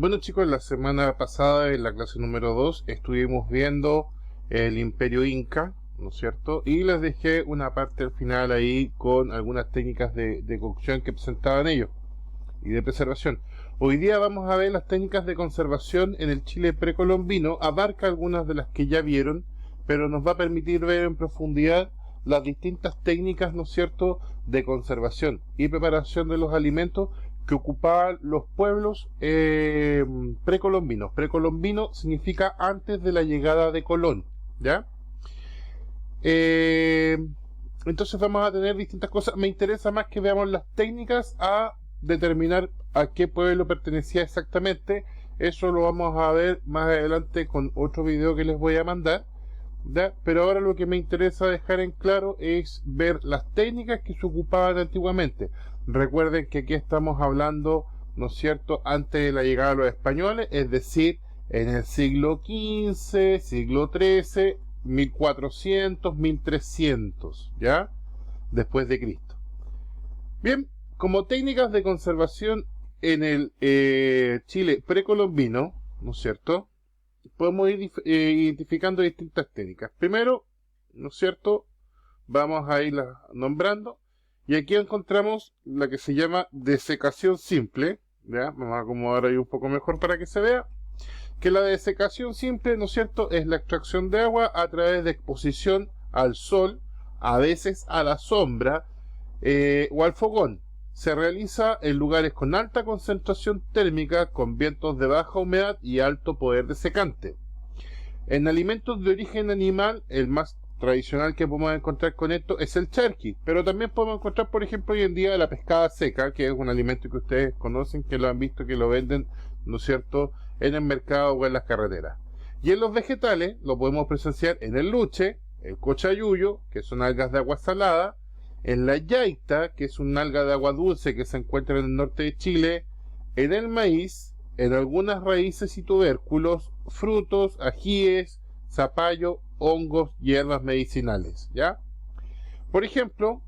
Bueno chicos, la semana pasada en la clase número 2 estuvimos viendo el Imperio Inca, ¿no es cierto? Y les dejé una parte al final ahí con algunas técnicas de cocción que presentaban ellos y de preservación. Hoy día vamos a ver las técnicas de conservación en el Chile precolombino. Abarca algunas de las que ya vieron, pero nos va a permitir ver en profundidad las distintas técnicas, ¿no es cierto?, de conservación y preparación de los alimentos que ocupaban los pueblos precolombinos. Precolombino significa antes de la llegada de Colón, ¿ya? Entonces vamos a tener distintas cosas. Me interesa más que veamos las técnicas a determinar a qué pueblo pertenecía exactamente. Eso lo vamos a ver más adelante con otro video que les voy a mandar, ¿ya? Pero ahora lo que me interesa dejar en claro es ver las técnicas que se ocupaban antiguamente. Recuerden que aquí estamos hablando, ¿no es cierto?, antes de la llegada de los españoles, es decir, en el siglo XV, siglo XIII, 1400, 1300, ¿ya? Después de Cristo. Bien, como técnicas de conservación en el Chile precolombino, ¿no es cierto?, podemos ir identificando distintas técnicas. Primero, ¿no es cierto?, vamos a irlas nombrando. Y aquí encontramos la que se llama desecación simple. ¿Ya? Vamos a acomodar ahí un poco mejor para que se vea. Que la desecación simple, ¿no es cierto?, es la extracción de agua a través de exposición al sol, a veces a la sombra o al fogón. Se realiza en lugares con alta concentración térmica, con vientos de baja humedad y alto poder desecante. En alimentos de origen animal, el más tradicional que podemos encontrar con esto es el charqui, pero también podemos encontrar, por ejemplo, hoy en día la pescada seca, que es un alimento que ustedes conocen, que lo han visto, que lo venden, ¿no es cierto?, en el mercado o en las carreteras. Y en los vegetales lo podemos presenciar en el luche, el cochayuyo, que son algas de agua salada, en la yaita, que es un alga de agua dulce que se encuentra en el norte de Chile, en el maíz, en algunas raíces y tubérculos, frutos, ajíes, zapallo, hongos, hierbas medicinales, ¿ya? Por ejemplo,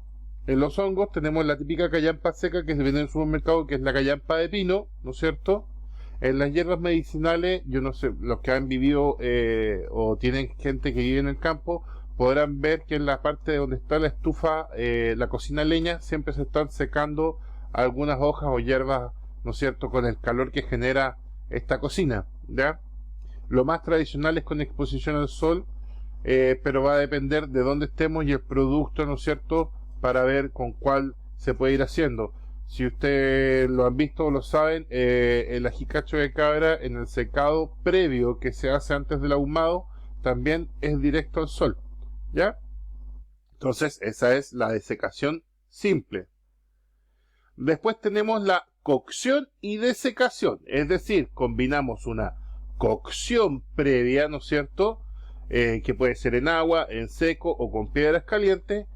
en los hongos tenemos la típica callampa seca que se vende en el supermercado, que es la callampa de pino, ¿no es cierto? En las hierbas medicinales, yo no sé, los que han vivido o tienen gente que vive en el campo, podrán ver que en la parte donde está la estufa, la cocina leña, siempre se están secando algunas hojas o hierbas, ¿no es cierto?, con el calor que genera esta cocina, ¿ya? Lo más tradicional es con exposición al sol, pero va a depender de dónde estemos y el producto, ¿no es cierto?, para ver con cuál se puede ir haciendo. Si ustedes lo han visto o lo saben, el ajicacho de cabra en el secado previo que se hace antes del ahumado también es directo al sol, ¿ya? Entonces esa es la desecación simple. Después tenemos la cocción y desecación, es decir, combinamos una cocción previa, ¿no es cierto?, que puede ser en agua, en seco o con piedras calientes,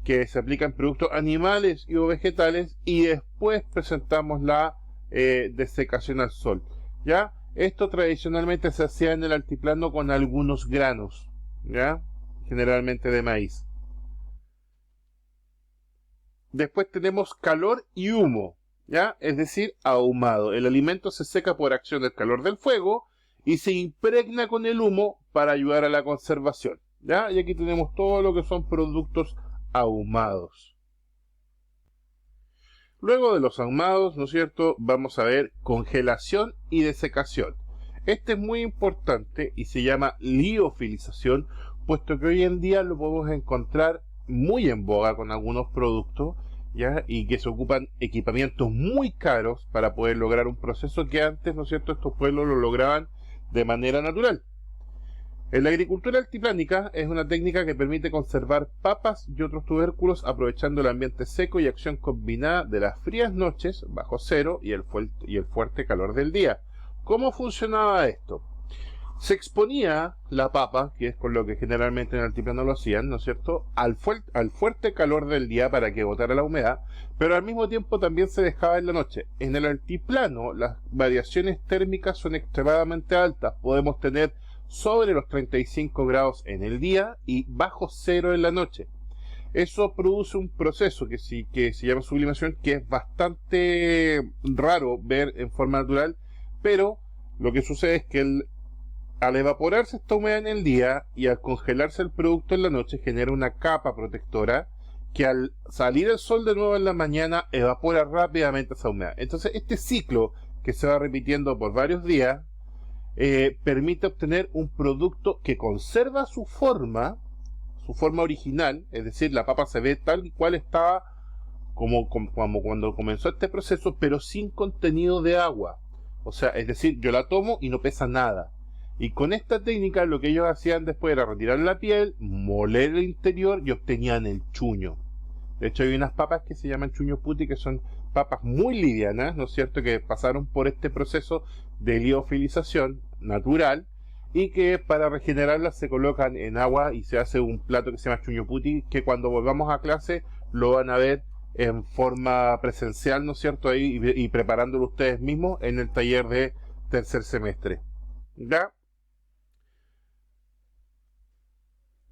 que se aplica en productos animales y o vegetales, y después presentamos la desecación al sol, ¿ya? Esto tradicionalmente se hacía en el altiplano con algunos granos, ¿ya?, generalmente de maíz. Después tenemos calor y humo, ¿ya?, es decir, ahumado. El alimento se seca por acción del calor del fuego y se impregna con el humo para ayudar a la conservación, ¿ya? Y aquí tenemos todo lo que son productos ahumados. Luego de los ahumados, ¿no es cierto?, vamos a ver congelación y desecación. Este es muy importante y se llama liofilización, puesto que hoy en día lo podemos encontrar muy en boga con algunos productos, ¿ya?, y que se ocupan equipamientos muy caros para poder lograr un proceso que antes, ¿no es cierto?, estos pueblos lo lograban de manera natural. En la agricultura altiplánica es una técnica que permite conservar papas y otros tubérculos aprovechando el ambiente seco y acción combinada de las frías noches bajo cero y el fuerte calor del día. ¿Cómo funcionaba esto? Se exponía la papa, que es con lo que generalmente en el altiplano lo hacían, ¿no es cierto?, al fuerte calor del día para que botara la humedad, pero al mismo tiempo también se dejaba en la noche. En el altiplano las variaciones térmicas son extremadamente altas, podemos tener sobre los 35 grados en el día y bajo cero en la noche. Eso produce un proceso que se llama sublimación, que es bastante raro ver en forma natural, pero lo que sucede es que al evaporarse esta humedad en el día y al congelarse el producto en la noche, genera una capa protectora que al salir el sol de nuevo en la mañana evapora rápidamente esa humedad. Entonces este ciclo, que se va repitiendo por varios días, permite obtener un producto que conserva su forma original, es decir, la papa se ve tal y cual estaba como cuando comenzó este proceso, pero sin contenido de agua. O sea, es decir, yo la tomo y no pesa nada. Y con esta técnica lo que ellos hacían después era retirar la piel, moler el interior y obtenían el chuño. De hecho, hay unas papas que se llaman chuño puti, que son papas muy livianas, ¿no es cierto?, que pasaron por este proceso de liofilización natural y que para regenerarlas se colocan en agua y se hace un plato que se llama chuño puti, que cuando volvamos a clase lo van a ver en forma presencial, ¿no es cierto?, ahí y preparándolo ustedes mismos en el taller de tercer semestre. ¿Ya?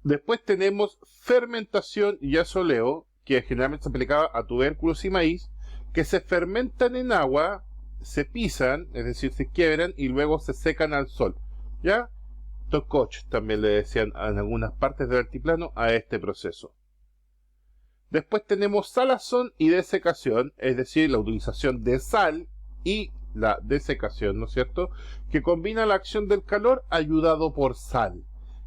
Después tenemos fermentación y asoleo, que generalmente se aplicaba a tubérculos y maíz, que se fermentan en agua, se pisan, es decir, se quiebran y luego se secan al sol. ¿Ya? Tococh también le decían en algunas partes del altiplano a este proceso. Después tenemos salazón y desecación, es decir, la utilización de sal y la desecación, ¿no es cierto?, que combina la acción del calor ayudado por sal,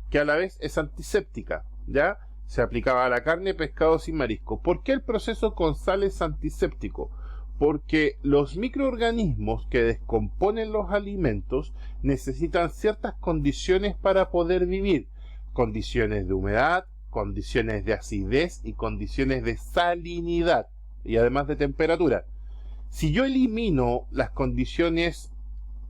que a la vez es antiséptica, ¿ya? Se aplicaba a la carne, pescados y mariscos. ¿Por qué el proceso con sal es antiséptico? Porque los microorganismos que descomponen los alimentos necesitan ciertas condiciones para poder vivir. Condiciones de humedad, condiciones de acidez y condiciones de salinidad, y además de temperatura. Si yo elimino las condiciones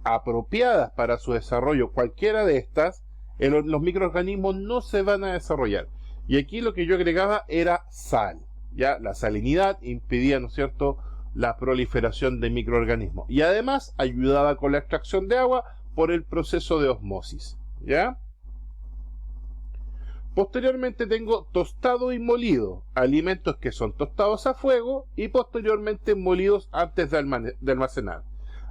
apropiadas para su desarrollo, cualquiera de estas, los microorganismos no se van a desarrollar. Y aquí lo que yo agregaba era sal. Ya la salinidad impedía, ¿no es cierto?, la proliferación de microorganismos. Y además ayudaba con la extracción de agua por el proceso de osmosis. ¿Ya? Posteriormente tengo tostado y molido, alimentos que son tostados a fuego y posteriormente molidos antes de almacenar.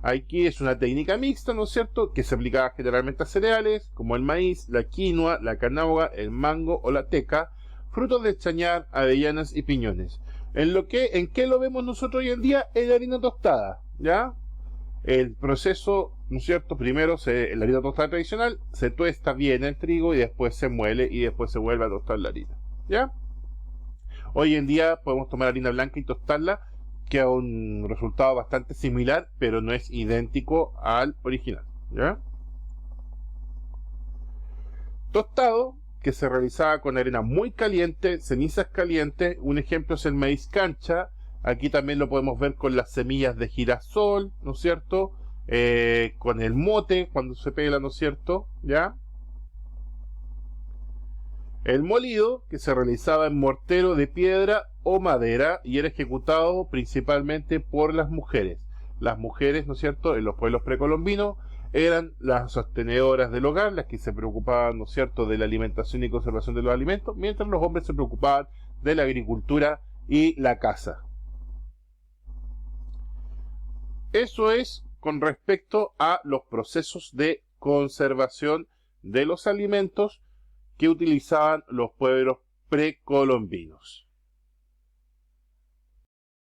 Aquí es una técnica mixta, ¿no es cierto?, que se aplicaba generalmente a cereales como el maíz, la quinoa, la canoga, el mango o la teca, frutos del chañar, avellanas y piñones. ¿En qué lo vemos nosotros hoy en día? En la harina tostada, ¿ya? El proceso, ¿no es cierto?, primero la harina tostada tradicional, se tuesta bien el trigo y después se muele y después se vuelve a tostar la harina, ¿ya? Hoy en día podemos tomar harina blanca y tostarla, queda un resultado bastante similar, pero no es idéntico al original, ¿ya? Tostado, que se realizaba con arena muy caliente, cenizas calientes. Un ejemplo es el maíz cancha. Aquí también lo podemos ver con las semillas de girasol, ¿no es cierto?, con el mote cuando se pela, ¿no es cierto?, ¿ya? El molido, que se realizaba en mortero de piedra o madera y era ejecutado principalmente por las mujeres. Las mujeres, ¿no es cierto?, en los pueblos precolombinos eran las sostenedoras del hogar, las que se preocupaban, ¿no es cierto?, de la alimentación y conservación de los alimentos, mientras los hombres se preocupaban de la agricultura y la caza. Eso es con respecto a los procesos de conservación de los alimentos que utilizaban los pueblos precolombinos.